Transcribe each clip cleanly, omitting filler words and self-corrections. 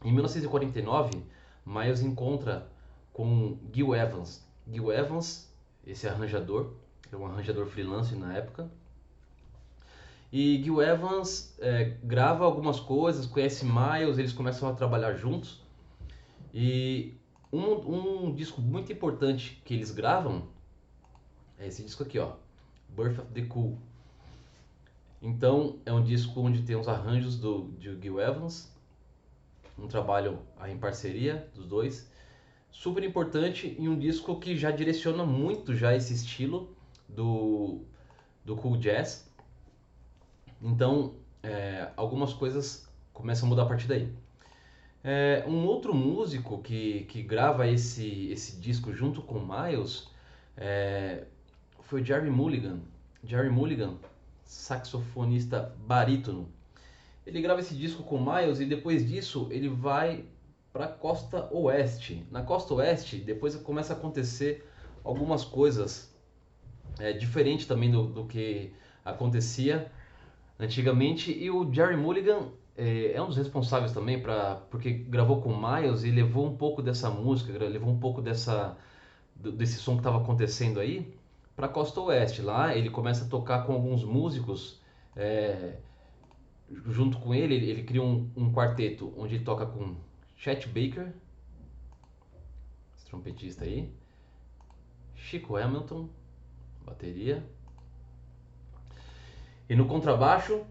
Em 1949, Miles encontra com Gil Evans. Gil Evans, esse arranjador, é um arranjador freelance na época. E Gil Evans grava algumas coisas, conhece Miles, eles começam a trabalhar juntos. E um disco muito importante que eles gravam é esse disco aqui, ó, Birth of the Cool. Então é um disco onde tem os arranjos de Gil Evans, um trabalho aí em parceria dos dois, super importante e um disco que já direciona muito já esse estilo do, do cool jazz. Então algumas coisas começam a mudar a partir daí. Um outro músico que grava esse disco junto com Miles foi o Jerry Mulligan. Jerry Mulligan, saxofonista barítono. Ele grava esse disco com Miles e depois disso ele vai para a costa oeste. Na costa oeste, depois começa a acontecer algumas coisas diferentes também do que acontecia antigamente. E o Jerry Mulligan é um dos responsáveis também porque gravou com Miles e levou um pouco dessa música, levou um pouco desse som que estava acontecendo aí para a costa oeste. Lá ele começa a tocar com alguns músicos. Junto com ele cria um quarteto onde ele toca com Chet Baker, esse trompetista aí, Chico Hamilton, bateria, e no contrabaixo,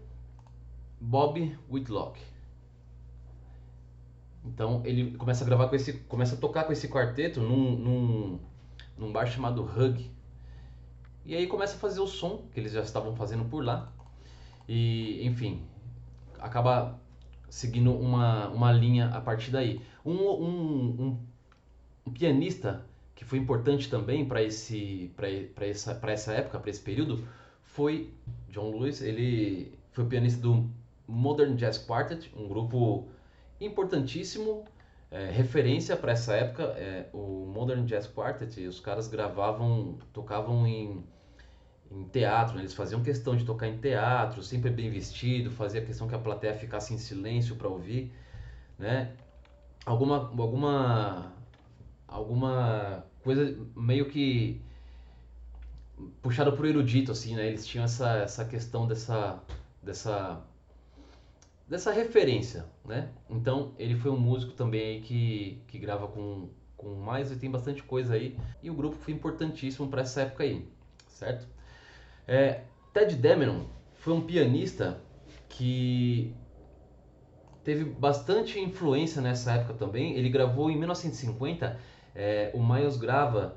Bob Whitlock. Então ele começa a gravar começa a tocar com esse quarteto num bar chamado Hug. E aí começa a fazer o som que eles já estavam fazendo por lá. E enfim, acaba seguindo uma linha a partir daí. Um pianista que foi importante também para essa época, para esse período, foi John Lewis. Ele foi o pianista do Modern Jazz Quartet, um grupo importantíssimo, referência para essa época. O Modern Jazz Quartet, os caras tocavam em teatro, né? Eles faziam questão de tocar em teatro, sempre bem vestido, fazia questão que a plateia ficasse em silêncio para ouvir, né? Alguma coisa meio que puxada pro erudito, assim, né? Eles tinham essa questão dessa referência, né? Então ele foi um músico também aí que grava com mais e tem bastante coisa aí. E o grupo foi importantíssimo para essa época aí, certo? Ted Dameron foi um pianista que teve bastante influência nessa época também. Ele gravou em 1950, o Miles grava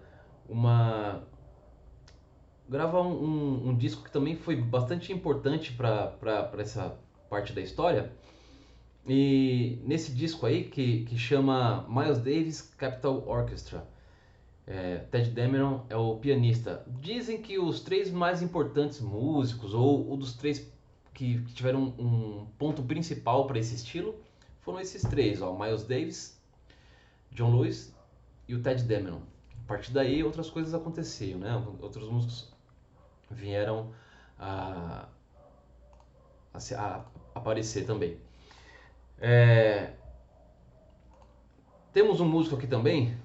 um disco que também foi bastante importante para essa parte da história. E nesse disco aí, que chama Miles Davis Capitol Orchestra, Ted Dameron é o pianista. Dizem que os três mais importantes músicos, ou dos três que tiveram um ponto principal para esse estilo, foram esses três, ó, Miles Davis, John Lewis e o Ted Dameron. A partir daí outras coisas aconteceram, né? Outros músicos vieram a aparecer também. Temos um músico aqui também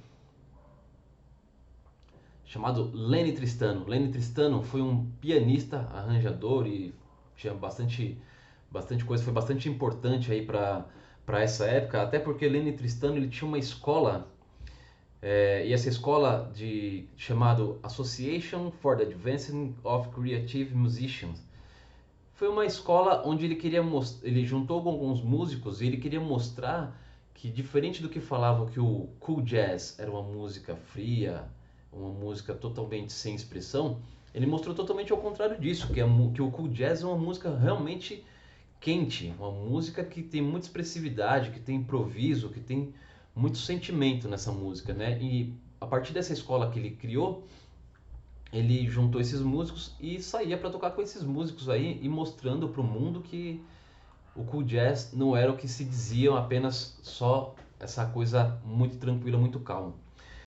chamado Lenny Tristano. Lenny Tristano foi um pianista, arranjador e tinha bastante coisa, foi bastante importante aí para essa época, até porque Lenny Tristano ele tinha uma escola e essa escola chamado Association for the Advancement of Creative Musicians foi uma escola onde ele juntou com alguns músicos e ele queria mostrar que, diferente do que falavam que o cool jazz era uma música fria, uma música totalmente sem expressão, ele mostrou totalmente ao contrário disso, que o cool jazz é uma música realmente quente, uma música que tem muita expressividade, que tem improviso, que tem muito sentimento nessa música, né? E a partir dessa escola que ele criou, ele juntou esses músicos e saía para tocar com esses músicos aí e mostrando para o mundo que o cool jazz não era o que se dizia, apenas só essa coisa muito tranquila, muito calma.